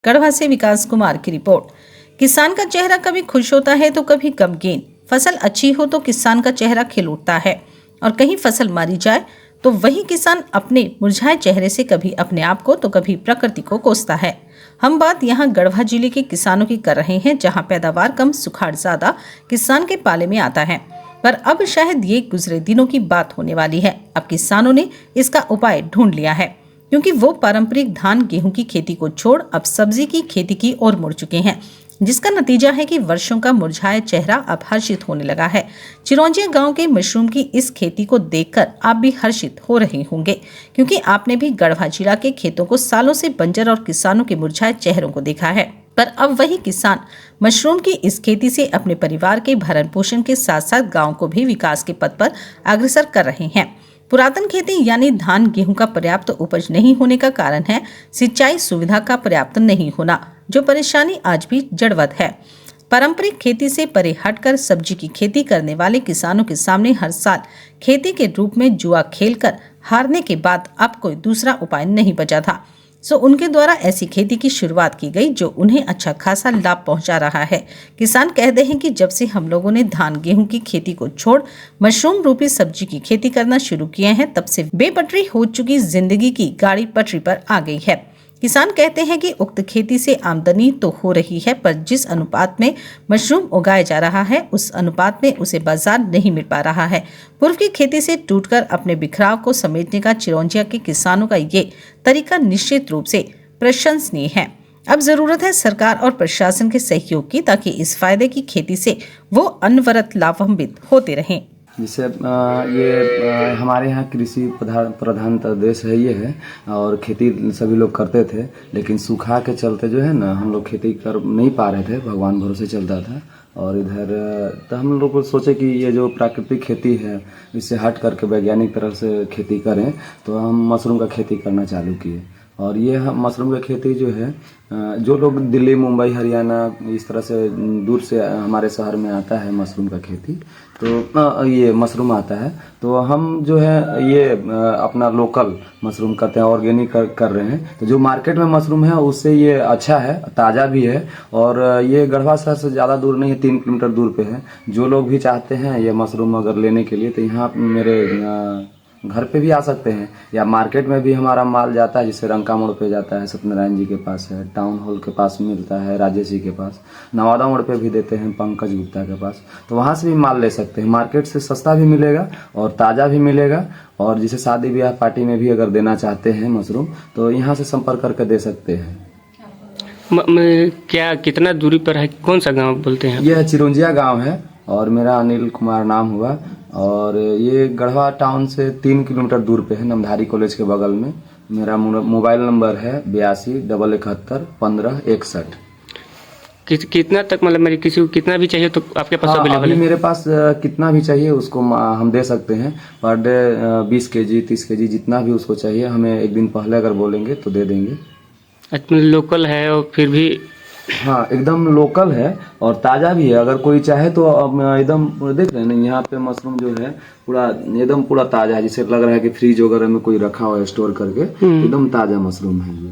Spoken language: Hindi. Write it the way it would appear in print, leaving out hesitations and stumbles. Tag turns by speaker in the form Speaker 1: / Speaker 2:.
Speaker 1: गढ़वा से विकास कुमार की रिपोर्ट। किसान का चेहरा कभी खुश होता है तो कभी गमगीन। फसल अच्छी हो तो किसान का चेहरा खिल उठता है और कहीं फसल मारी जाए तो वही किसान अपने मुरझाए चेहरे से कभी अपने आप को तो कभी प्रकृति को कोसता है। हम बात यहाँ गढ़वा जिले के किसानों की कर रहे हैं, जहाँ पैदावार कम, सुखाड़ ज्यादा किसान के पाले में आता है। पर अब शायद ये गुजरे दिनों की बात होने वाली है। अब किसानों ने इसका उपाय ढूंढ लिया है, क्योंकि वो पारंपरिक धान गेहूं की खेती को छोड़ अब सब्जी की खेती की ओर मुड़ चुके हैं, जिसका नतीजा है कि वर्षों का मुरझाया चेहरा अब हर्षित होने लगा है। चिरौंजिया गांव के मशरूम की इस खेती को देखकर आप भी हर्षित हो रहे होंगे, क्योंकि आपने भी गढ़वा जिला के खेतों को सालों से बंजर और किसानों के मुरझाए चेहरों को देखा है। पर अब वही किसान मशरूम की इस खेती से अपने परिवार के भरण पोषण के साथ साथ गाँव को भी विकास के पथ पर अग्रसर कर रहे हैं। पुरातन खेती यानी धान गेहूं का पर्याप्त उपज नहीं होने का कारण है सिंचाई सुविधा का पर्याप्त नहीं होना, जो परेशानी आज भी जड़वत है। पारंपरिक खेती से परे हटकर सब्जी की खेती करने वाले किसानों के सामने हर साल खेती के रूप में जुआ खेलकर हारने के बाद अब कोई दूसरा उपाय नहीं बचा था। सो उनके द्वारा ऐसी खेती की शुरुआत की गई जो उन्हें अच्छा खासा लाभ पहुंचा रहा है। किसान कहते हैं कि जब से हम लोगों ने धान गेहूं की खेती को छोड़ मशरूम रूपी सब्जी की खेती करना शुरू किए हैं, तब से बेपटरी हो चुकी जिंदगी की गाड़ी पटरी पर आ गई है। किसान कहते हैं कि उक्त खेती से आमदनी तो हो रही है, पर जिस अनुपात में मशरूम उगाया जा रहा है उस अनुपात में उसे बाजार नहीं मिल पा रहा है। पूर्व की खेती से टूटकर अपने बिखराव को समेटने का चिरौंजिया के किसानों का ये तरीका निश्चित रूप से प्रशंसनीय है। अब जरूरत है सरकार और प्रशासन के सहयोग की, ताकि इस फायदे की खेती से वो अनवरत लाभान्वित होते रहें।
Speaker 2: जिससे ये हमारे यहाँ कृषि प्रधान देश है ये है, और खेती सभी लोग करते थे, लेकिन सूखा के चलते जो है ना हम लोग खेती कर नहीं पा रहे थे, भगवान भरोसे चलता था। और इधर तो हम लोग को सोचे कि ये जो प्राकृतिक खेती है इससे हट करके वैज्ञानिक तरह से खेती करें, तो हम मशरूम का खेती करना चालू किए। और ये मशरूम की खेती जो है, जो लोग दिल्ली, मुंबई, हरियाणा इस तरह से दूर से हमारे शहर में आता है मशरूम का खेती, तो ये मशरूम आता है, तो हम जो है ये अपना लोकल मशरूम करते हैं, ऑर्गेनिक कर रहे हैं। तो जो मार्केट में मशरूम है उससे ये अच्छा है, ताज़ा भी है, और ये गढ़वा शहर से ज़्यादा दूर नहीं है, 3 किलोमीटर दूर पे है। जो लोग भी चाहते हैं ये मशरूम अगर लेने के लिए, तो यहाँ मेरे घर पे भी आ सकते हैं, या मार्केट में भी हमारा माल जाता है, जिससे रंका मोड़ पे जाता है, सत्यनारायण जी के पास है, टाउन हॉल के पास मिलता है, राजेश जी के पास, नवादा मोड़ पे भी देते हैं, पंकज गुप्ता के पास। तो वहाँ से भी माल ले सकते हैं। मार्केट से सस्ता भी मिलेगा और ताज़ा भी मिलेगा, और जिसे शादी ब्याह पार्टी में भी अगर देना चाहते हैं मशरूम, तो यहाँ से संपर्क करके दे सकते हैं।
Speaker 3: क्या कितना दूरी पर है, कौन सा गाँव बोलते हैं?
Speaker 2: यह चिरौंजिया गाँव है और मेरा अनिल कुमार नाम हुआ, और ये गढ़वा टाउन से 3 किलोमीटर दूर पे है, नमधारी कॉलेज के बगल में। मेरा मोबाइल नंबर है 82 171 15 61।
Speaker 3: कितना तक, मतलब मेरे किसी को कितना भी चाहिए तो आपके पास अवेलेबल है?
Speaker 2: मेरे पास कितना भी चाहिए उसको हम दे सकते हैं। पर डे 20 kg 30 kg जितना भी उसको चाहिए, हमें एक दिन पहले अगर बोलेंगे तो दे देंगे।
Speaker 3: अच्छा, लोकल है और फिर भी?
Speaker 2: हाँ, एकदम लोकल है और ताज़ा भी है। अगर कोई चाहे तो एकदम देख रहे हैं ना, यहाँ पे मशरूम जो है पूरा एकदम पूरा ताज़ा है, जिसे लग रहा है कि फ्रीज वगैरह में कोई रखा हुआ है स्टोर करके। एकदम ताज़ा मशरूम है ये।